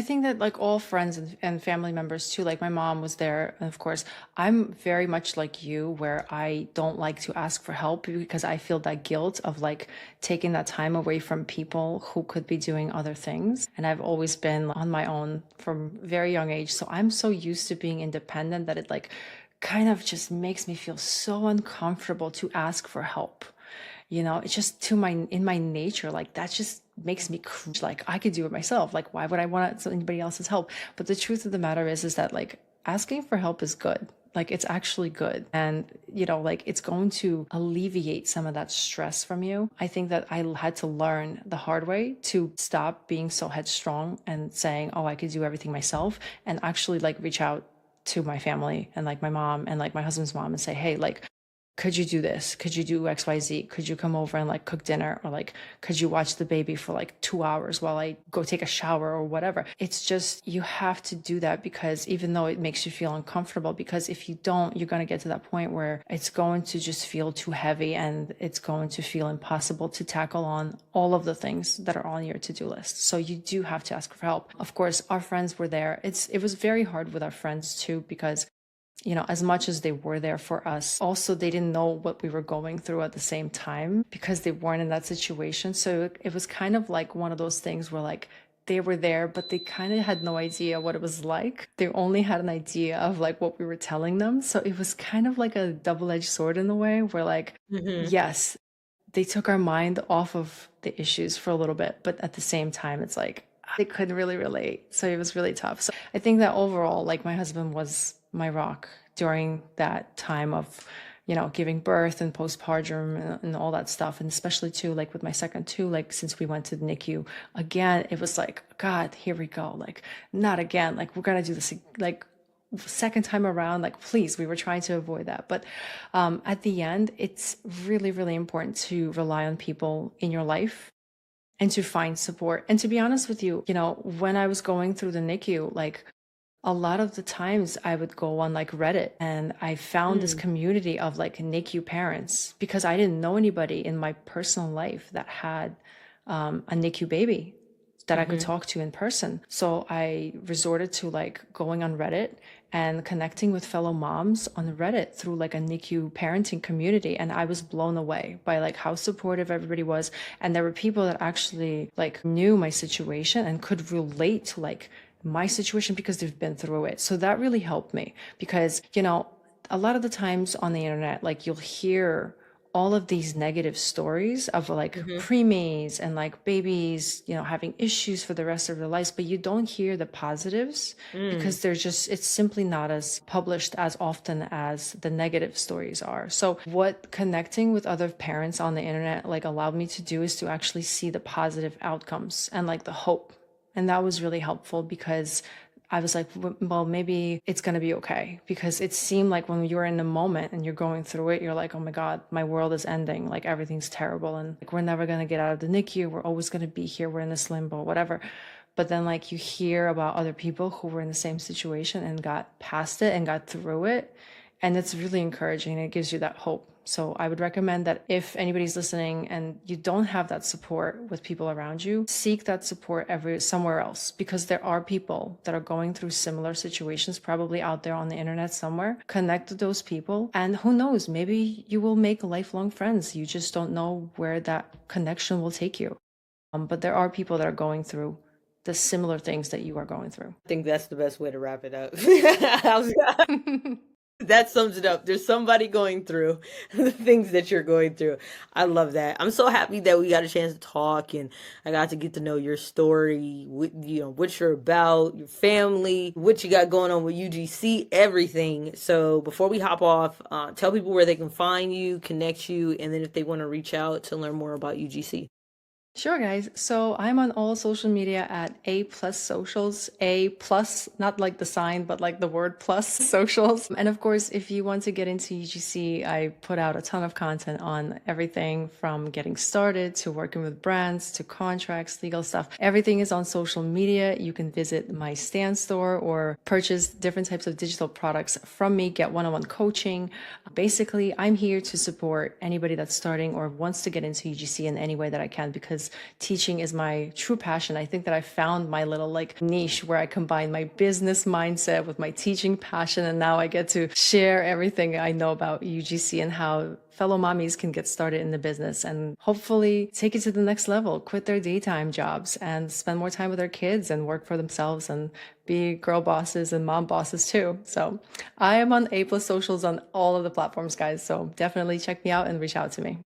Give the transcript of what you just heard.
think that like all friends and family members too, like my mom was there. And of course, I'm very much like you, where I don't like to ask for help because I feel that guilt of like taking that time away from people who could be doing other things. And I've always been on my own from very young age. So I'm so used to being independent that it like kind of just makes me feel so uncomfortable to ask for help. It's just to my in my nature, like that just makes me cringe. Like I could do it myself. Like why would I want anybody else's help? But the truth of the matter is that like asking for help is good. Like it's actually good. And like it's going to alleviate some of that stress from you. I think that I had to learn the hard way to stop being so headstrong and saying, oh, I could do everything myself, and actually like reach out to my family and like my mom and like my husband's mom and say, hey, like could you do this? Could you do XYZ? Could you come over and like cook dinner? Or like, could you watch the baby for like 2 hours while I go take a shower or whatever? It's just, you have to do that because even though it makes you feel uncomfortable, because if you don't, you're going to get to that point where it's going to just feel too heavy and it's going to feel impossible to tackle on all of the things that are on your to-do list. So you do have to ask for help. Of course, our friends were there. It was very hard with our friends too, because as much as they were there for us, also they didn't know what we were going through at the same time because they weren't in that situation. So it was kind of like one of those things where like they were there, but they kind of had no idea what it was like. They only had an idea of like what we were telling them. So it was kind of like a double-edged sword in a way where like, Hmm. yes, they took our mind off of the issues for a little bit, but at the same time, it's like they couldn't really relate. So it was really tough. So I think that overall, like my husband was my rock during that time of, giving birth and postpartum and all that stuff. And especially too, like with my second too, like since we went to the NICU again, it was like, God, here we go. Like, not again. Like, we're going to do this like second time around. Like, please, we were trying to avoid that. But at the end, it's really, really important to rely on people in your life and to find support. And to be honest with you, when I was going through the NICU, like a lot of the times I would go on like Reddit and I found this Mm, community of like NICU parents because I didn't know anybody in my personal life that had a NICU baby that I could hmm. talk to in person. So I resorted to like going on Reddit and connecting with fellow moms on Reddit through like a NICU parenting community. And I was blown away by like how supportive everybody was. And there were people that actually like knew my situation and could relate to like my situation because they've been through it. So that really helped me because, a lot of the times on the internet, like you'll hear all of these negative stories of like Hmm. preemies and like babies, having issues for the rest of their lives, but you don't hear the positives Mm. because it's simply not as published as often as the negative stories are. So what connecting with other parents on the internet like allowed me to do is to actually see the positive outcomes and like the hope. And that was really helpful because I was like, well, maybe it's going to be okay. Because it seemed like when you're in the moment and you're going through it, you're like, oh my God, my world is ending. Like everything's terrible. And like, we're never going to get out of the NICU. We're always going to be here. We're in this limbo, whatever. But then, like, you hear about other people who were in the same situation and got past it and got through it. And it's really encouraging. It gives you that hope. So I would recommend that if anybody's listening and you don't have that support with people around you, seek that support somewhere else because there are people that are going through similar situations probably out there on the internet somewhere. Connect with those people and who knows, maybe you will make lifelong friends. You just don't know where that connection will take you. But there are people that are going through the similar things that you are going through. I think that's the best way to wrap it up. That sums it up. There's somebody going through the things that you're going through. I love that. I'm so happy that we got a chance to talk and I got to get to know your story, what you're about, your family, what you got going on with UGC, everything. So before we hop off, tell people where they can find you, connect you, and then if they want to reach out to learn more about UGC. Sure, guys. So I'm on all social media at A plus socials, A plus, not like the sign, but like the word plus socials. And of course, if you want to get into UGC, I put out a ton of content on everything from getting started to working with brands to contracts, legal stuff. Everything is on social media. You can visit my stand store or purchase different types of digital products from me, get one-on-one coaching. Basically, I'm here to support anybody that's starting or wants to get into UGC in any way that I can because because teaching is my true passion. I think that I found my little like niche where I combine my business mindset with my teaching passion. And now I get to share everything I know about UGC and how fellow mommies can get started in the business and hopefully take it to the next level, quit their daytime jobs and spend more time with their kids and work for themselves and be girl bosses and mom bosses too. So I am on A+ socials on all of the platforms, guys. So definitely check me out and reach out to me.